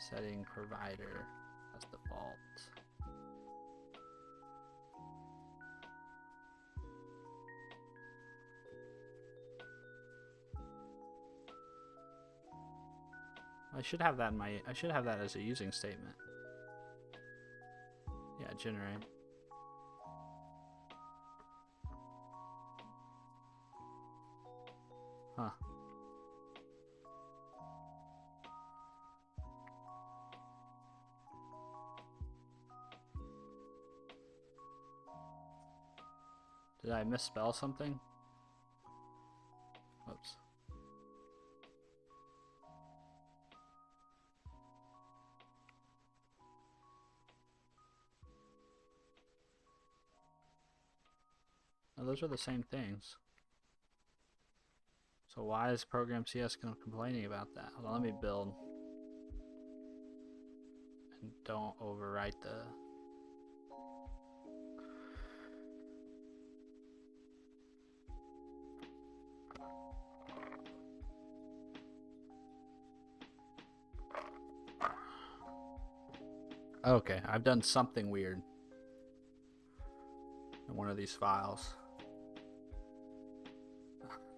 setting provider as default. I should have that in my, I should have that as a using statement. Yeah, generate. Huh. Did I misspell something? Oops. Oh, those are the same things. So why is Program CS complaining about that? Hold on, let me build. And don't overwrite the... Okay, I've done something weird in one of these files.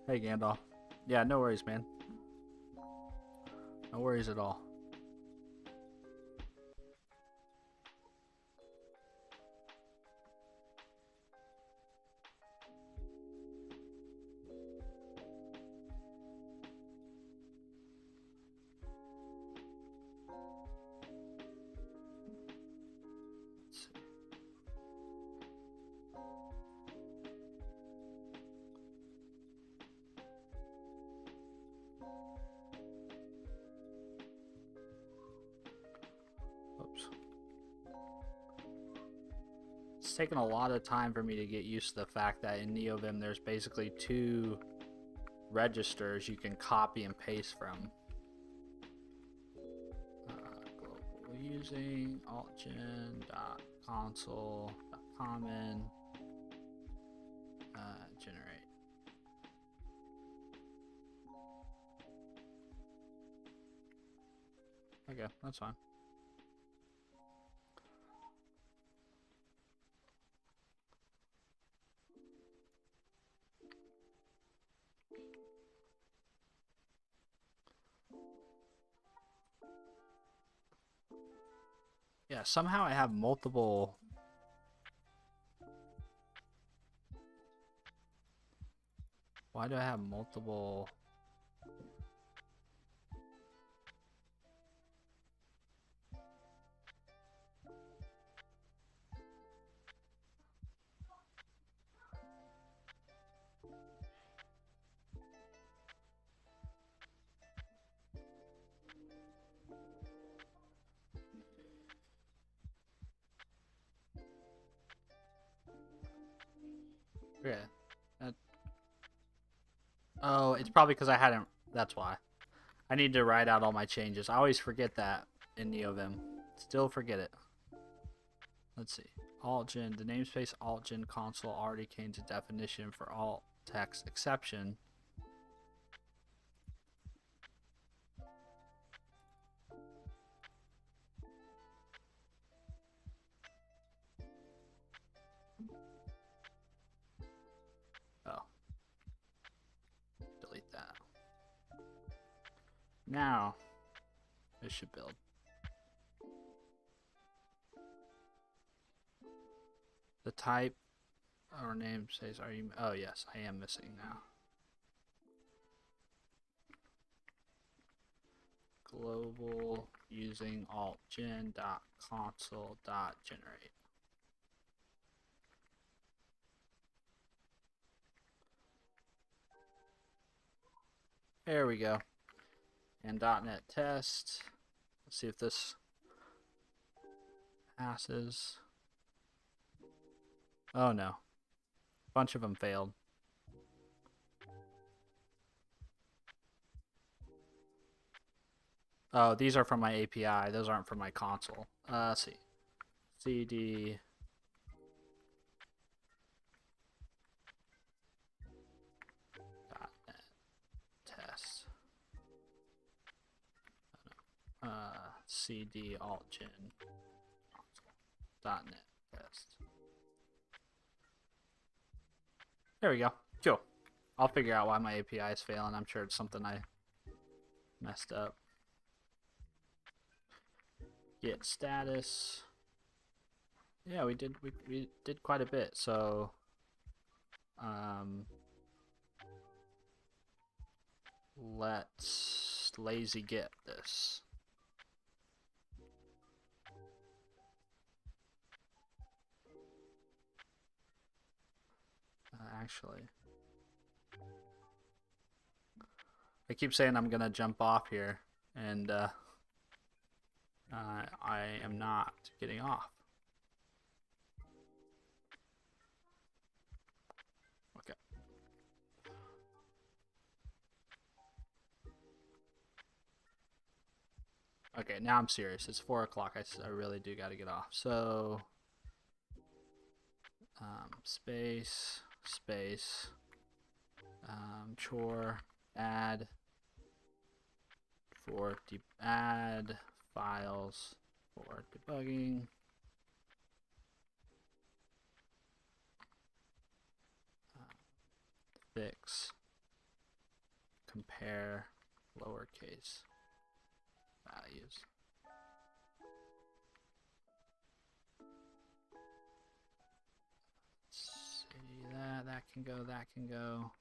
Hey, Gandalf. Yeah, no worries, man. No worries at all. It's taken a lot of time for me to get used to the fact that in NeoVim there's basically two registers you can copy and paste from. Global using altgen.console.common generate. Okay, that's fine. Yeah, somehow I have multiple... Why do I have multiple... Yeah. Oh, it's probably because I hadn't... That's why. I need to write out all my changes. I always forget that in NeoVim. Still forget it. Let's see. AltGen. The namespace AltGen console already came to definition for alt text exception. Now, this should build. The type or name says, are you? Oh, yes, I am missing now. Global using altgen.console.generate. There we go. And .NET test. Let's see if this passes. Oh no. A bunch of them failed. Oh, these are from my API. Those aren't from my console. Let's see. CD. .NET test. CD altgen .NET test. There we go. Cool. I'll figure out why my API is failing. I'm sure it's something I messed up. Get status. Yeah, we did quite a bit. So let's lazy get this. Actually, I keep saying I'm gonna jump off here, and I am not getting off. Okay. Okay, now I'm serious. It's 4 o'clock. I really do got to get off. So, space, chore, add files for debugging. Fix, compare lowercase values. Let's see that can go, that can go.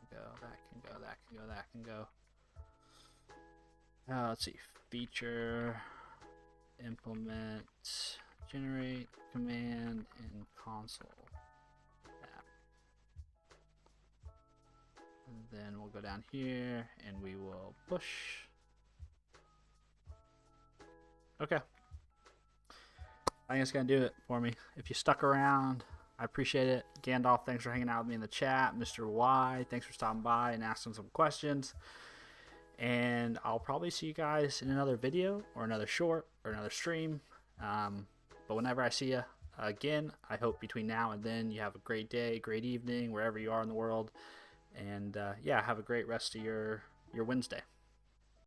That can go, that can go, that can go. Let's see, feature, implement, generate command in console app. And then we'll go down here and we will push. Okay. I think it's gonna do it for me. If you stuck around, I appreciate it. Gandalf, thanks for hanging out with me in the chat. Mr. Y, thanks for stopping by and asking some questions. And I'll probably see you guys in another video or another short or another stream. But whenever I see you again, I hope between now and then you have a great day, great evening, wherever you are in the world. And yeah, have a great rest of your Wednesday.